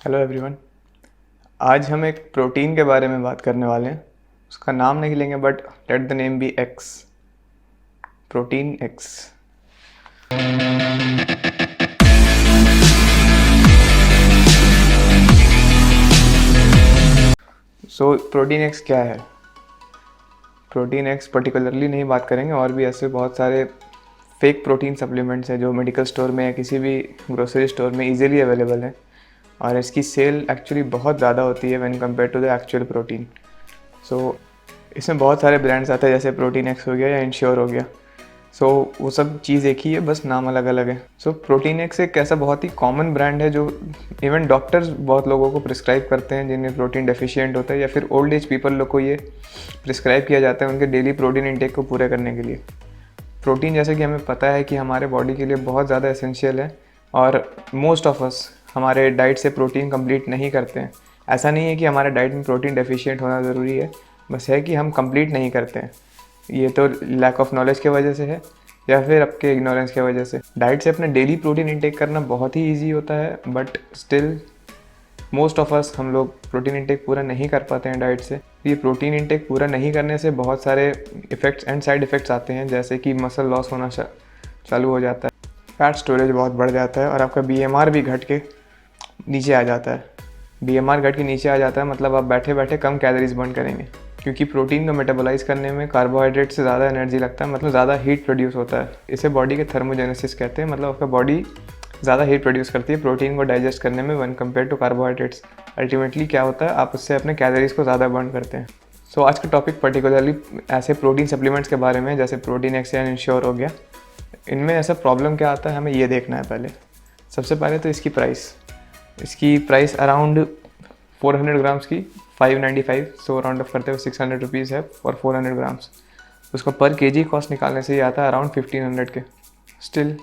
Hello everyone. आज हम एक प्रोटीन के बारे में बात करने वाले हैं। उसका नाम नहीं लेंगे but let the name be X. Protein X. So protein X क्या है? प्रोटीन एक्स पर्टिकुलरली नहीं बात करेंगे, और भी ऐसे बहुत सारे फेक प्रोटीन सप्लीमेंट्स हैं जो मेडिकल स्टोर में या किसी भी ग्रोसरी स्टोर में इजीली अवेलेबल है, और इसकी सेल एक्चुअली बहुत ज़्यादा होती है when compare to the actual protein. So इसमें बहुत सारे ब्रांड्स आते हैं, जैसे प्रोटीन एक्स हो गया या इंश्योर हो गया। सो वो सब चीज़ एक ही है, बस नाम अलग अलग है। सो प्रोटीन एक्स एक ऐसा बहुत ही कॉमन ब्रांड है जो इवन डॉक्टर्स बहुत लोगों को प्रिस्क्राइब करते हैं जिन्हें प्रोटीन डेफिशिएंट होता है, या फिर ओल्ड एज पीपल लोग को ये प्रिस्क्राइब किया जाता है उनके डेली प्रोटीन इंटेक को पूरे करने के लिए। प्रोटीन, जैसे कि हमें पता है कि हमारे बॉडी के लिए बहुत ज़्यादा एसेंशियल है, और मोस्ट ऑफ अस हमारे डाइट से प्रोटीन कंप्लीट नहीं करते हैं। ऐसा नहीं है कि हमारे डाइट में प्रोटीन डेफिशिएंट होना ज़रूरी है, बस है कि हम कंप्लीट नहीं करते हैं। ये तो लैक ऑफ नॉलेज की वजह से है या फिर आपके इग्नोरेंस की वजह से। डाइट से अपने डेली प्रोटीन इंटेक करना बहुत ही ईजी होता है, but still most of us हम लोग प्रोटीन इंटेक पूरा नहीं कर पाते हैं डाइट से। ये प्रोटीन इंटेक पूरा नहीं करने से बहुत सारे इफ़ेक्ट्स एंड साइड इफ़ेक्ट्स आते हैं, जैसे कि मसल लॉस होना चालू हो जाता है, फैट स्टोरेज बहुत बढ़ जाता है, और आपका BMR भी घट के नीचे आ जाता है। BMR घट के नीचे आ जाता है मतलब आप बैठे बैठे कम कैलोरीज बर्न करेंगे, क्योंकि प्रोटीन को मेटाबोलाइज करने में कार्बोहाइड्रेट से ज़्यादा एनर्जी लगता है, मतलब ज़्यादा हीट प्रोड्यूस होता है। इसे बॉडी के थर्मोजेनेसिस कहते हैं, मतलब आपका बॉडी ज़्यादा हीट प्रोड्यूस करती है प्रोटीन को डाइजेस्ट करने में when compare to carbohydrates. Ultimately क्या होता है, आप उससे अपने कैलोरीज को ज़्यादा बर्न करते हैं। सो आज का टॉपिक पर्टिकुलरली ऐसे प्रोटीन सप्लीमेंट्स के बारे में, जैसे प्रोटीन एक्स या इंश्योर हो गया। इनमें ऐसा प्रॉब्लम क्या आता है, हमें ये देखना है पहले। सबसे पहले तो इसकी प्राइस अराउंड 400 ग्राम्स की 595, सो राउंड ऑफ करते हुए 600 रुपीज़ है फॉर 400 ग्राम्स। उसका पर केजी कॉस्ट निकालने से ये आता है अराउंड 1500 के। स्टिल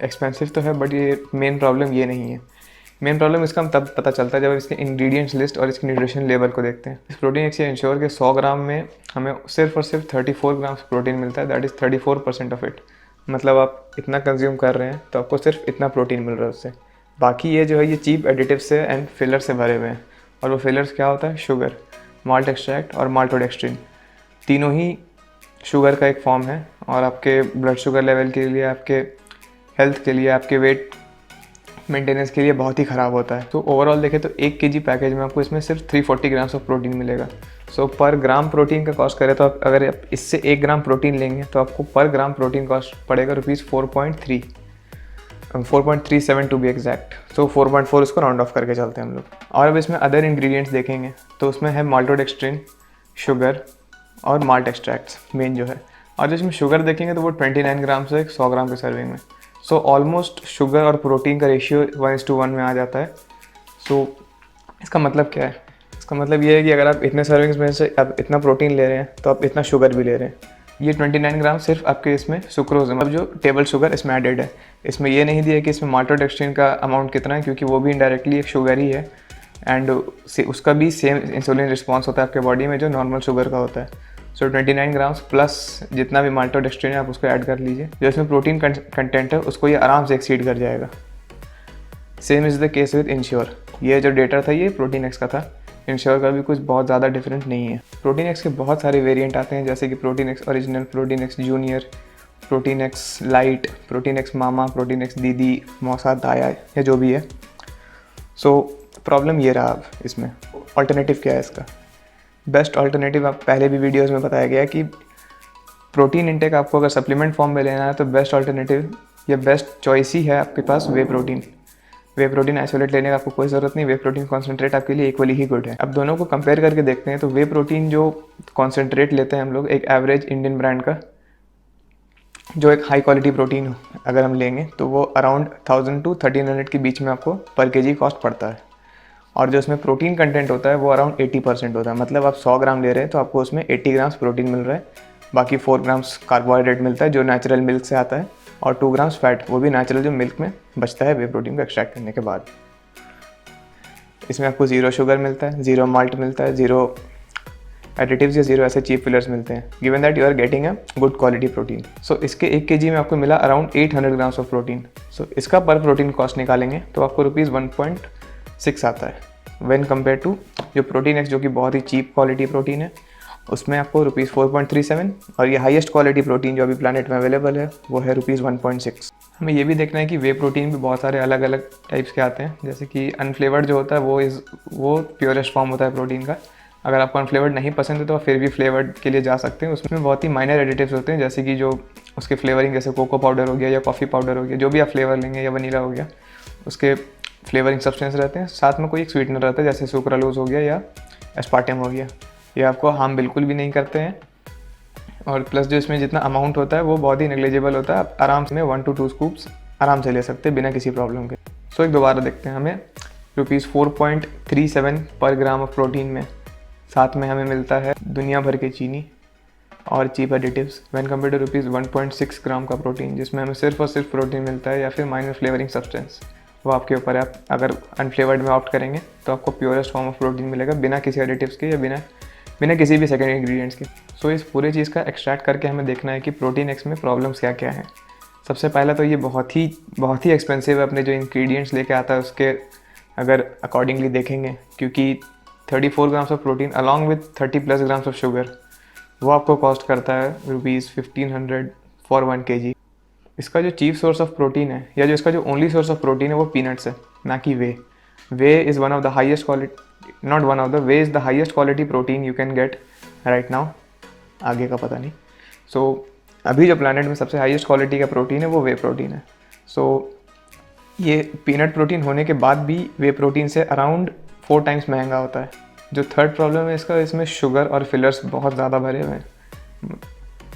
एक्सपेंसिव तो है, बट ये मेन प्रॉब्लम ये नहीं है। मेन प्रॉब्लम इसका हम तब पता चलता है जब इसके इंग्रेडिएंट्स लिस्ट और इसके न्यूट्रिशन लेवल को देखते हैं। इस प्रोटीन एक्स या इंश्योर के 100 ग्राम में हमें सिर्फ और सिर्फ 34 ग्राम्स प्रोटीन मिलता है, दैट इज़ 34% ऑफ इट। मतलब आप इतना कंज्यूम कर रहे हैं तो आपको सिर्फ इतना प्रोटीन मिल रहा है उससे। बाकी ये जो है ये चीप एडिटिव से एंड फिलर से भरे हुए हैं, और वो फिलर्स क्या होता है, शुगर, माल्ट एक्सट्रैक्ट और माल्टोडेक्स्ट्रिन। तीनों ही शुगर का एक फॉर्म है, और आपके ब्लड शुगर लेवल के लिए, आपके हेल्थ के लिए, आपके वेट मेंटेनेंस के लिए बहुत ही ख़राब होता है। तो ओवरऑल देखें तो 1 kg पैकेज में आपको इसमें सिर्फ 340 ग्राम्स ऑफ प्रोटीन मिलेगा। सो पर ग्राम प्रोटीन का कॉस्ट करें तो आप अगर आप इससे 1 ग्राम प्रोटीन लेंगे तो आपको पर ग्राम प्रोटीन कॉस्ट पड़ेगा रुपीज़ 4.37 टू बी एग्जैक्ट। सो 4.4 इसको राउंड ऑफ करके चलते हैं हम लोग। और अब इसमें अदर इंग्रेडिएंट्स देखेंगे तो उसमें है माल्टोडेक्स्ट्रिन, शुगर और माल्ट एक्सट्रैक्ट्स मेन जो है। और जिसमें शुगर देखेंगे तो वो 29 ग्राम्स है 100 ग्राम की सर्विंग में। सो ऑलमोस्ट शुगर और प्रोटीन का रेशियो 1:1 में आ जाता है। सो इसका मतलब क्या है? इसका मतलब ये है कि अगर आप इतने सर्विंग्स में से आप इतना प्रोटीन ले रहे हैं तो आप इतना शुगर भी ले रहे हैं। ये 29 ग्राम सिर्फ आपके इसमें सुक्रोज है, मतलब जो टेबल शुगर इसमें एडेड है। इसमें ये नहीं दिया कि इसमें माल्टोडेक्स्ट्रिन का अमाउंट कितना है, क्योंकि वो भी इनडायरेक्टली एक शुगर ही है, एंड उसका भी सेम इंसुलिन रिस्पॉन्स होता है आपके बॉडी में जो नॉर्मल शुगर का होता है। सो 29 ग्राम्स प्लस जितना भी माल्टोडेक्स्ट्रिन है आप उसको ऐड कर लीजिए। जो इसमें प्रोटीन कंटेंट है उसको ये आराम से एक्सीड कर जाएगा। Same is the case with ensure. ये जो डेटा था ये प्रोटीन एक्स का था, इंश्योर का भी कुछ बहुत ज़्यादा डिफरेंट नहीं है। प्रोटीन एक्स के बहुत सारे वेरिएंट आते हैं, जैसे कि Protinex original, Protinex junior, Protinex lite, Protinex mama, Protinex दीदी, मौसा, दाया, या जो भी है। सो प्रॉब्लम ये रहा। अब इसमें ऑल्टरनेटिव क्या है इसका? बेस्ट ऑल्टरनेटिव आप पहले भी वीडियोज़ में बताया गया कि प्रोटीन इंटेक आपको अगर सप्लीमेंट फॉर्म में लेना है तो बेस्ट ऑल्टरनेटिव या बेस्ट चॉइस ही है आपके पास वे प्रोटीन। वे प्रोटीन आइसोलेट लेने का आपको कोई ज़रूरत नहीं, वे प्रोटीन कॉन्सेंट्रेट आपके लिए इक्वली ही गुड है। अब दोनों को कंपेयर करके देखते हैं तो वे प्रोटीन जो कॉन्सेंट्रेट लेते हैं हम लोग एक एवरेज इंडियन ब्रांड का, जो एक हाई क्वालिटी प्रोटीन अगर हम लेंगे तो वो अराउंड 1000 to 1300 के बीच में आपको पर केजी कॉस्ट पड़ता है। और जो उसमें प्रोटीन कंटेंट होता है वो अराउंड 80% होता है, मतलब आप 100 ग्राम ले रहे हैं तो आपको उसमें 80 ग्राम्स प्रोटीन मिल रहा है, बाकी 4 ग्राम्स कार्बोहाइड्रेट मिलता है जो नेचुरल मिल्क से आता है, और 2 ग्राम्स फैट, वो भी नेचुरल जो मिल्क में बचता है वे प्रोटीन को एक्सट्रैक्ट करने के बाद। इसमें आपको ज़ीरो शुगर मिलता है, ज़ीरो माल्ट मिलता है, ज़ीरो एडिटिव्स या ज़ीरो ऐसे चीप फिलर्स मिलते हैं, given that you are getting a good quality protein. So इसके 1 kg में आपको मिला around 800 grams of protein. So इसका पर प्रोटीन कॉस्ट निकालेंगे तो आपको रुपीज़ 6 आता है व्हेन कंपेयर टू जो प्रोटीन एक्स जो कि बहुत ही चीप क्वालिटी प्रोटीन है, उसमें आपको ₹4.37 और ये हाईएस्ट क्वालिटी प्रोटीन जो अभी प्लानट में अवेलेबल है वो है ₹1.6। हमें ये भी देखना है कि वे प्रोटीन भी बहुत सारे अलग अलग टाइप्स के आते हैं, जैसे कि अनफ्लेवर्ड जो होता है वो प्योरेस्ट फॉर्म होता है प्रोटीन का। अगर आपको अनफ्लेवर्ड नहीं पसंद है तो आप फिर भी फ्लेवर्ड के लिए जा सकते हैं। उसमें बहुत ही माइनर एडिटिव्स होते हैं, जैसे कि जो उसके फ्लेवरिंग, जैसे कोको पाउडर हो गया या कॉफ़ी पाउडर हो गया, जो भी आप फ्लेवर लेंगे, या वनीला हो गया, उसके फ्लेवरिंग सब्सटेंस रहते हैं। साथ में कोई एक स्वीटनर रहता है, जैसे सुक्रालोज हो गया या एस्पार्टम हो गया। ये आपको हार्म बिल्कुल भी नहीं करते हैं, और प्लस जो इसमें जितना अमाउंट होता है वो बहुत ही नेग्लिजिबल होता है। आप आराम से 1 to 2 स्कूप्स आराम से ले सकते हैं बिना किसी प्रॉब्लम के। सो एक दोबारा देखते हैं, हमें ₹4.37 पर ग्राम ऑफ प्रोटीन में, साथ में हमें मिलता है दुनिया भर के चीनी और cheap additives when compare to ₹1.6 gram का प्रोटीन, जिसमें हमें सिर्फ और सिर्फ प्रोटीन मिलता है या फिर माइनर फ्लेवरिंग सब्सटेंस। वो आपके ऊपर है, आप अगर अनफ्लेवर्ड में ऑप्ट करेंगे तो आपको प्योरेस्ट फॉर्म ऑफ प्रोटीन मिलेगा बिना किसी एडिटिव्स के या बिना किसी भी सेकेंडरी इंग्रेडिएंट्स के। सो इस पूरे चीज़ का एक्सट्रैक्ट करके हमें देखना है कि प्रोटीन एक्स में प्रॉब्लम्स क्या क्या हैं। सबसे पहला तो ये बहुत ही एक्सपेंसिव है अपने जो इंग्रेडिएंट्स लेके आता है उसके अगर अकॉर्डिंगली देखेंगे, क्योंकि 34 grams of protein along with 30+ grams of sugar वो आपको कॉस्ट करता है ₹1500 फॉर 1 kg। इसका जो चीफ सोर्स ऑफ प्रोटीन है, या जो इसका जो ओनली सोर्स ऑफ प्रोटीन है, वो पीनट्स है, ना कि वे is one of the highest quality, not one of the, way is the highest quality protein you can get right now. आगे का पता नहीं। सो अभी जो प्लैनेट में सबसे हाईएस्ट क्वालिटी का प्रोटीन है वो वे प्रोटीन है। सो ये पीनट प्रोटीन होने के बाद भी वे प्रोटीन से अराउंड 4 टाइम्स महंगा होता है। जो थर्ड प्रॉब्लम है इसका, इसमें शुगर और फिलर्स बहुत ज़्यादा भरे हुए हैं।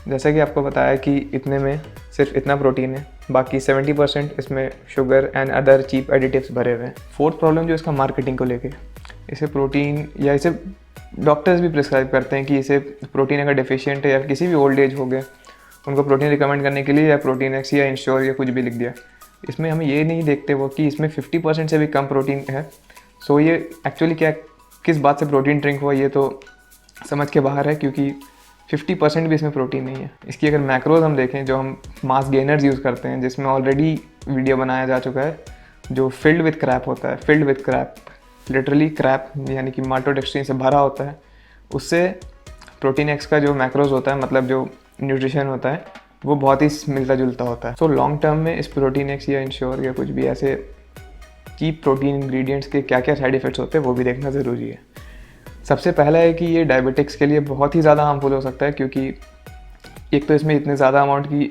जैसा कि आपको बताया कि इतने में सिर्फ इतना प्रोटीन है, बाकी 70% इसमें sugar and other cheap additives भरे हुए हैं। फोर्थ प्रॉब्लम जो इसका मार्केटिंग को लेके, इसे प्रोटीन या इसे डॉक्टर्स भी प्रिस्क्राइब करते हैं कि इसे प्रोटीन अगर डेफिशिएंट है या किसी भी ओल्ड एज हो गया उनको प्रोटीन रिकमेंड करने के लिए या प्रोटीन एक्स या इंश्योर या कुछ भी लिख दिया। इसमें हम ये नहीं देखते वो कि इसमें 50% से भी कम प्रोटीन है। सो ये एक्चुअली क्या, किस बात से प्रोटीन ड्रिंक हुआ ये तो समझ के बाहर है, क्योंकि 50% भी इसमें प्रोटीन नहीं है। इसकी अगर मैक्रोज हम देखें, जो हम मास गेनर्स यूज़ करते हैं, जिसमें ऑलरेडी वीडियो बनाया जा चुका है, जो फिल्ड विथ क्रैप होता है, filled with crap, literally crap यानी कि माल्टोडेक्स्ट्रीन से भरा होता है, उससे प्रोटीन एक्स का जो मैक्रोज होता है, मतलब जो न्यूट्रिशन होता है, वो बहुत ही मिलता जुलता होता है। सो लॉन्ग टर्म में इस प्रोटीन एक्स या इंश्योर या कुछ भी ऐसे चीप प्रोटीन इंग्रेडिएंट्स के क्या क्या साइड इफ़ेक्ट्स होते हैं वो भी देखना ज़रूरी है। सबसे पहला है कि ये डायबिटिक्स के लिए बहुत ही ज़्यादा हार्मफुल हो सकता है, क्योंकि एक तो इसमें इतने ज़्यादा अमाउंट की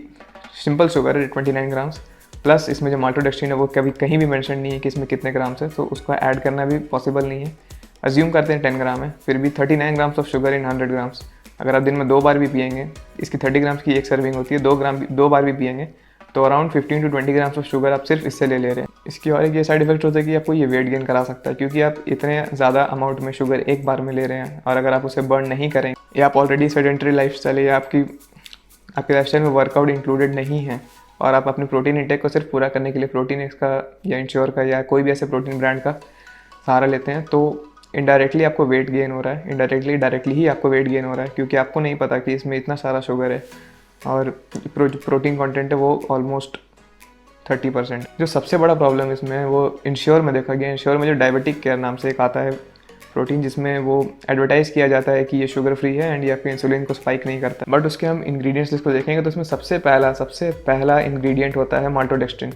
सिंपल शुगर है 29 ग्राम्स, प्लस इसमें जो माल्टोडेक्स्ट्रीन है वो कभी कहीं भी मेंशन नहीं है कि इसमें कितने ग्राम्स है, तो उसको ऐड करना भी पॉसिबल नहीं है। अज्यूम करते हैं 10 ग्राम है, फिर भी 39 grams of sugar in 100 grams. अगर आप दिन में 2 बार भी पिएंगे, इसकी 30 ग्राम्स की एक सर्विंग होती है, 2 बार भी पिएंगे तो around 15 to 20 grams of sugar आप सिर्फ इससे ले रहे हैं। इसकी और एक ये साइड इफेक्ट होता है कि आपको ये वेट गेन करा सकता है, क्योंकि आप इतने ज़्यादा अमाउंट में शुगर एक बार में ले रहे हैं, और अगर आप उसे बर्न नहीं करें या आप ऑलरेडी सेडेंटरी लाइफस्टाइल या आपकी लाइफस्टाइल में वर्कआउट इंक्लूडेड नहीं है और आप अपने प्रोटीन इंटेक को सिर्फ पूरा करने के लिए प्रोटीन एक्स का या इंश्योर का या कोई भी ऐसे प्रोटीन ब्रांड का सहारा लेते हैं, तो इनडायरेक्टली आपको वेट गेन हो रहा है। डायरेक्टली ही आपको वेट गेन हो रहा है, क्योंकि आपको नहीं पता कि इसमें इतना सारा शुगर है और प्रोटीन कंटेंट है वो ऑलमोस्ट 30%। जो सबसे बड़ा प्रॉब्लम इसमें है वो इंश्योर में देखा गया। इंश्योर में जो डायबिटिक केयर नाम से एक आता है प्रोटीन, जिसमें वो एडवर्टाइज़ किया जाता है कि ये शुगर फ्री है एंड ये आपके इंसुलिन को स्पाइक नहीं करता, बट उसके हम इंग्रेडिएंट्स लिस्ट को देखेंगे तो उसमें सबसे पहला इंग्रेडिएंट होता है माल्टोडेक्स्ट्रीन।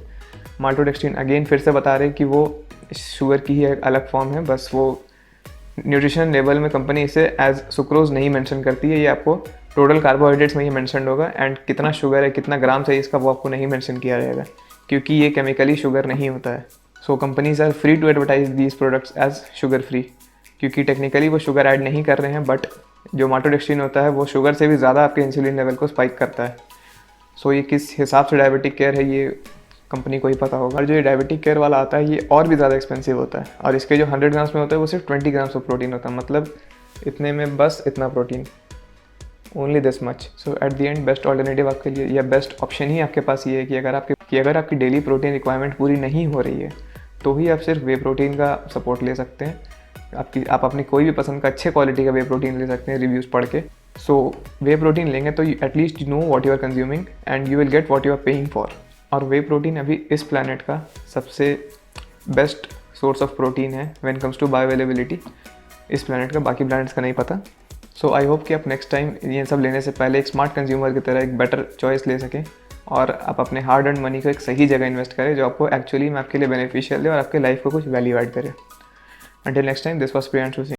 माल्टोडेक्स्ट्रीन अगेन फिर से बता रहे हैं कि वो शुगर की ही एक अलग फॉर्म है, बस वो न्यूट्रिशन लेवल में कंपनी इसे एज सुक्रोज नहीं मेंशन करती है। ये आपको टोटल कार्बोहाइड्रेट्स में ये मेंशन होगा, एंड कितना शुगर है, कितना ग्राम है इसका वो आपको नहीं मेंशन किया जाएगा, क्योंकि ये केमिकली शुगर नहीं होता है। So companies are free to advertise these products as sugar free, क्योंकि टेक्निकली वो शुगर ऐड नहीं कर रहे हैं, बट जो माल्टोडेक्स्ट्रीन होता है वो शुगर से भी ज़्यादा आपके इंसुलिन लेवल को स्पाइक करता है। सो ये किस हिसाब से डायबिटिक केयर है ये कंपनी को ही पता होगा। और जो ये डायबिटिक केयर वाला आता है ये और भी ज़्यादा एक्सपेंसिव होता है, और इसके जो 100 ग्राम्स में होता है वो सिर्फ 20 ग्राम्स ऑफ प्रोटीन होता है, मतलब इतने में बस इतना protein, only this much. So at the end best alternative आपके लिए या बेस्ट ऑप्शन ही आपके पास ये है कि अगर आपकी डेली प्रोटीन रिक्वायरमेंट पूरी नहीं हो रही है तो ही आप सिर्फ वे प्रोटीन का सपोर्ट ले सकते हैं। आप अपनी कोई भी पसंद का अच्छे क्वालिटी का वे प्रोटीन ले सकते हैं रिव्यूज़ पढ़ के। सो वे प्रोटीन लेंगे तो at least you know what you are consuming and you will get what you are paying for. और वे प्रोटीन अभी इस प्लैनेट का सबसे बेस्ट सोर्स ऑफ प्रोटीन है when comes to bio availability इस प्लानट का, बाकी प्लानट्स का नहीं पता। सो आई होप कि आप नेक्स्ट टाइम ये सब लेने से पहले एक स्मार्ट कंज्यूमर की तरह एक बेटर चॉइस ले सकें और आप अपने हार्ड अर्न मनी को एक सही जगह इन्वेस्ट करें जो आपको एक्चुअली में आपके लिए बेनिफिशियल है और आपके लाइफ को कुछ वैल्यू ऐड करे। Until next time, this was Priyanshu Singh.